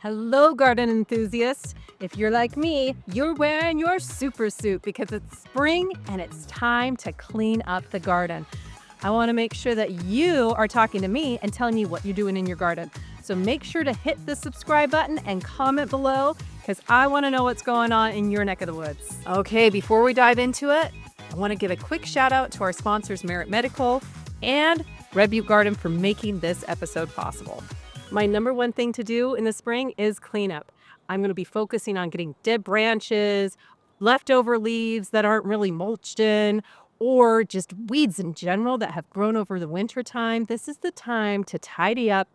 Hello, garden enthusiasts. If you're like me, you're wearing your super suit because it's spring and it's time to clean up the garden. I want to make sure that you are talking to me and telling me what you're doing in your garden. So make sure to hit the subscribe button and comment below because I want to know what's going on in your neck of the woods. Okay, before we dive into it, I want to give a quick shout out to our sponsors, Merit Medical and Red Butte Garden, for making this episode possible. My number one thing to do in the spring is cleanup. I'm going to be focusing on getting dead branches, leftover leaves that aren't really mulched in, or just weeds in general that have grown over the winter time. This is the time to tidy up,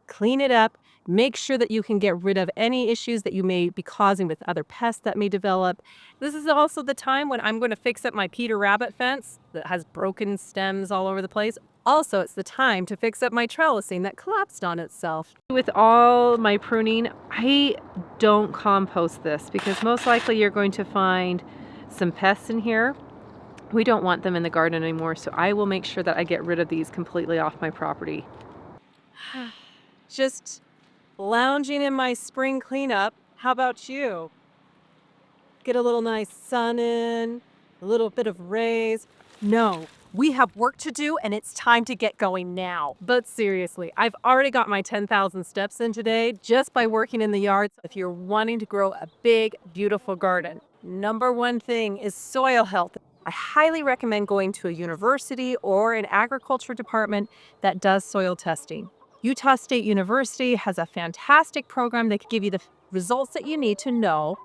clean it up, make sure that you can get rid of any issues that you may be causing with other pests that may develop. This is also the time when I'm going to fix up my Peter Rabbit fence that has broken stems all over the place. Also, it's the time to fix up my trellising that collapsed on itself. With all my pruning, I don't compost this because most likely you're going to find some pests in here. We don't want them in the garden anymore, so I will make sure that I get rid of these completely off my property. Just lounging in my spring cleanup. How about you? Get a little nice sun in, a little bit of rays. No, we have work to do and it's time to get going now. But seriously, I've already got my 10,000 steps in today just by working in the yard. If you're wanting to grow a big, beautiful garden, number one thing is soil health. I highly recommend going to a university or an agriculture department that does soil testing. Utah State University has a fantastic program that can give you the results that you need to know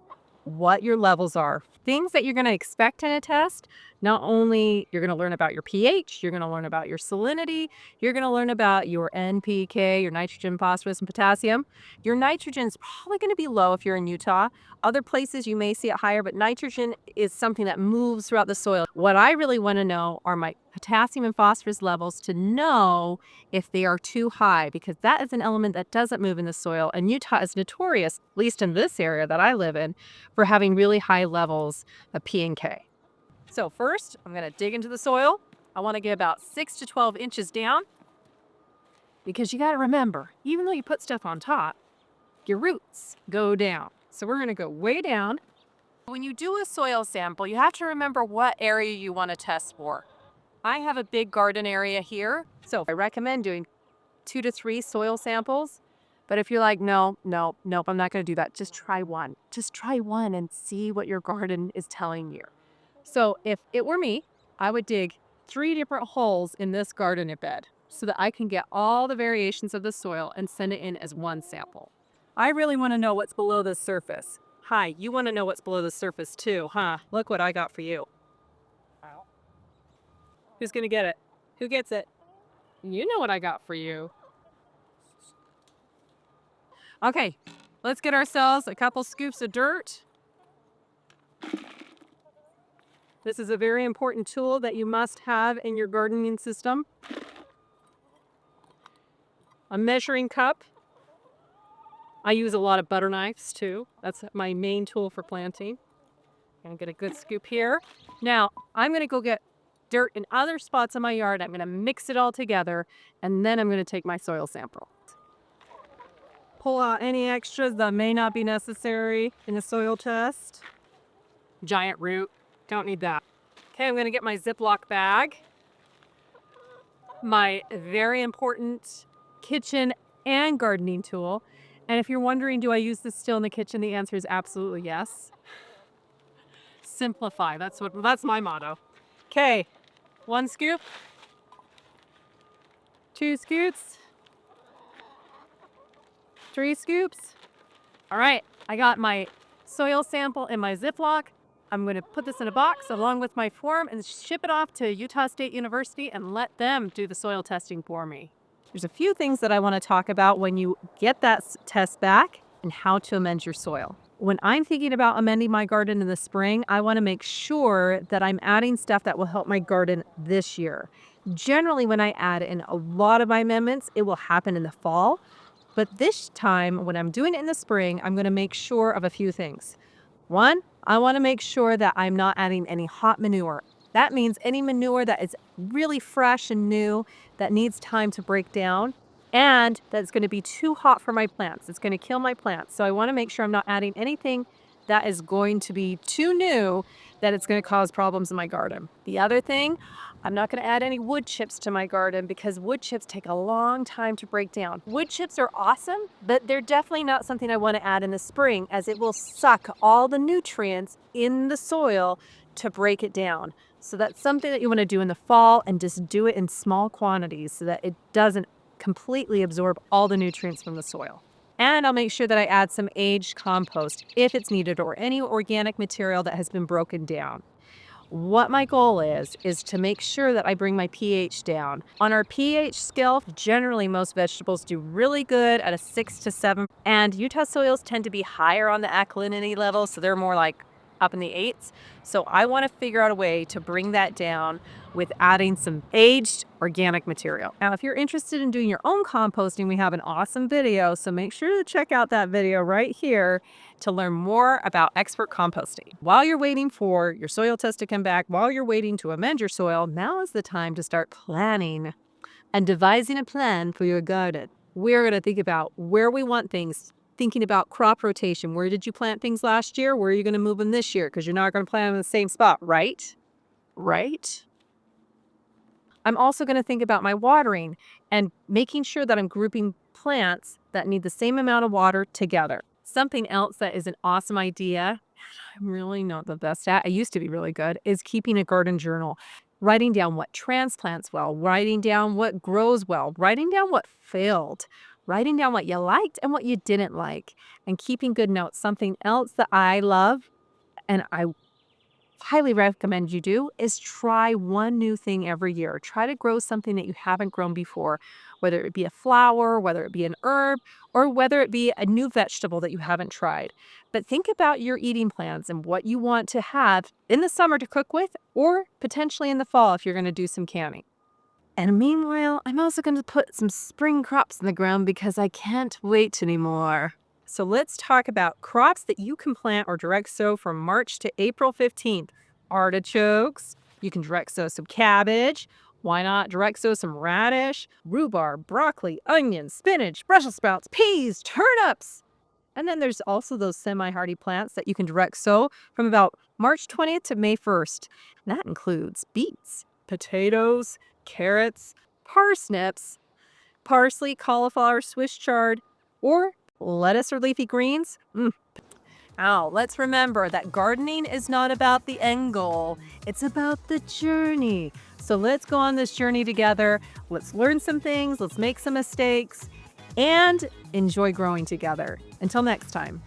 what your levels are. Things that you're going to expect in a test. Not only you're going to learn about your pH, you're going to learn about your salinity, you're going to learn about your NPK, your nitrogen, phosphorus, and potassium. Your nitrogen is probably going to be low if you're in Utah. Other places you may see it higher, but nitrogen is something that moves throughout the soil. What I really want to know are my potassium and phosphorus levels to know if they are too high, because that is an element that doesn't move in the soil. And Utah is notorious, at least in this area that I live in, for having really high levels of P and K. So first, I'm going to dig into the soil. I want to get about 6 to 12 inches down because you got to remember, even though you put stuff on top, your roots go down. So we're going to go way down. When you do a soil sample, you have to remember what area you want to test for. I have a big garden area here, so I recommend doing 2 to 3 soil samples. But if you're like, nope, I'm not going to do that, just try one. Just try one and see what your garden is telling you. So if it were me, I would dig 3 different holes in this garden bed so that I can get all the variations of the soil and send it in as one sample. I really want to know what's below the surface. Hi, you want to know what's below the surface too, huh? Look what I got for you. Wow. Who's going to get it? Who gets it? You know what I got for you. Okay, let's get ourselves a couple scoops of dirt. This is a very important tool that you must have in your gardening system. A measuring cup. I use a lot of butter knives too. That's my main tool for planting. I'm gonna get a good scoop here. Now, I'm gonna go get dirt in other spots in my yard. I'm gonna mix it all together, and then I'm gonna take my soil sample. Pull out any extras that may not be necessary in a soil test. Giant root, don't need that. Okay, I'm gonna get my Ziploc bag. My very important kitchen and gardening tool. And if you're wondering, do I use this still in the kitchen? The answer is absolutely yes. Simplify, that's my motto. Okay, 1 scoop, 2 scoops, 3 scoops. All right, I got my soil sample in my Ziploc. I'm going to put this in a box along with my form and ship it off to Utah State University and let them do the soil testing for me. There's a few things that I want to talk about when you get that test back and how to amend your soil. When I'm thinking about amending my garden in the spring, I want to make sure that I'm adding stuff that will help my garden this year. Generally, when I add in a lot of my amendments, it will happen in the fall. But this time, when I'm doing it in the spring, I'm going to make sure of a few things. One, I want to make sure that I'm not adding any hot manure. That means any manure that is really fresh and new that needs time to break down. and that's going to be too hot for my plants. It's going to kill my plants. So I want to make sure I'm not adding anything that is going to be too new, that it's going to cause problems in my garden. The other thing, I'm not going to add any wood chips to my garden because wood chips take a long time to break down. Wood chips are awesome, but they're definitely not something I want to add in the spring, as it will suck all the nutrients in the soil to break it down. So that's something that you want to do in the fall, and just do it in small quantities so that it doesn't completely absorb all the nutrients from the soil. And I'll make sure that I add some aged compost if it's needed, or any organic material that has been broken down. What my goal is to make sure that I bring my pH down. On our pH scale, generally most vegetables do really good at a 6 to 7, and Utah soils tend to be higher on the alkalinity level, so they're more like up in the 8s. So I want to figure out a way to bring that down with adding some aged organic material. Now, if you're interested in doing your own composting, we have an awesome video, so make sure to check out that video right here to learn more about expert composting. While you're waiting for your soil test to come back, while you're waiting to amend your soil, now is the time to start planning and devising a plan for your garden. We're going to think about where we want things, thinking about crop rotation. Where did you plant things last year? Where are you going to move them this year? Because you're not going to plant them in the same spot, right? Right? I'm also going to think about my watering and making sure that I'm grouping plants that need the same amount of water together. Something else that is an awesome idea, I'm really not the best at, I used to be really good, is keeping a garden journal. Writing down what transplants well, writing down what grows well, writing down what failed, writing down what you liked and what you didn't like, and keeping good notes. Something else that I love, and I highly recommend you do, is try one new thing every year. Try to grow something that you haven't grown before, whether it be a flower, whether it be an herb, or whether it be a new vegetable that you haven't tried. But think about your eating plans and what you want to have in the summer to cook with, or potentially in the fall if you're going to do some canning. And meanwhile, I'm also going to put some spring crops in the ground because I can't wait anymore. So let's talk about crops that you can plant or direct sow from March to April 15th. Artichokes, you can direct sow some cabbage. Why not direct sow some radish, rhubarb, broccoli, onions, spinach, Brussels sprouts, peas, turnips. And then there's also those semi-hardy plants that you can direct sow from about March 20th to May 1st. And that includes beets, potatoes, carrots, parsnips, parsley, cauliflower, Swiss chard, or lettuce or leafy greens. Now, let's remember that gardening is not about the end goal. It's about the journey. So let's go on this journey together. Let's learn some things. Let's make some mistakes and enjoy growing together. Until next time.